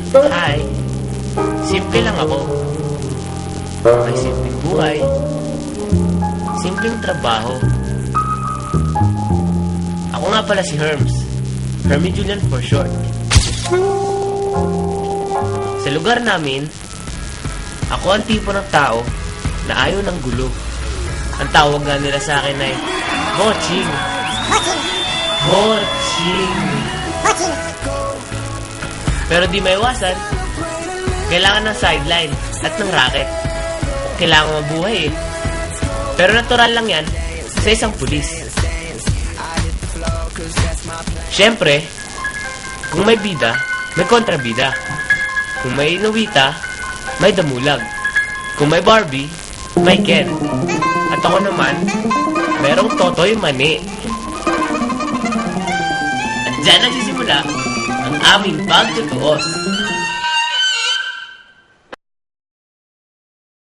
Hi. Simple lang ako. May simpleng buhay. Simpleng trabaho. Ako nga pala si Herms. Hermie Julian for short. Sa lugar namin, ako ang tipo ng tao na ayaw ng gulo. Ang tawag nga nila sa akin ay Boching. Boching. Pero di maiwasan, kailangan ng sideline at ng racket. Kailangan mabuhay eh. Pero natural lang yan sa isang pulis. Siyempre, kung may bida, may kontrabida. Kung may Nowita, may damulag. Kung may Barbie, may Ken. At ako naman, merong Totoy Mani. At dyan nagsisimula ang aming pagtutuos.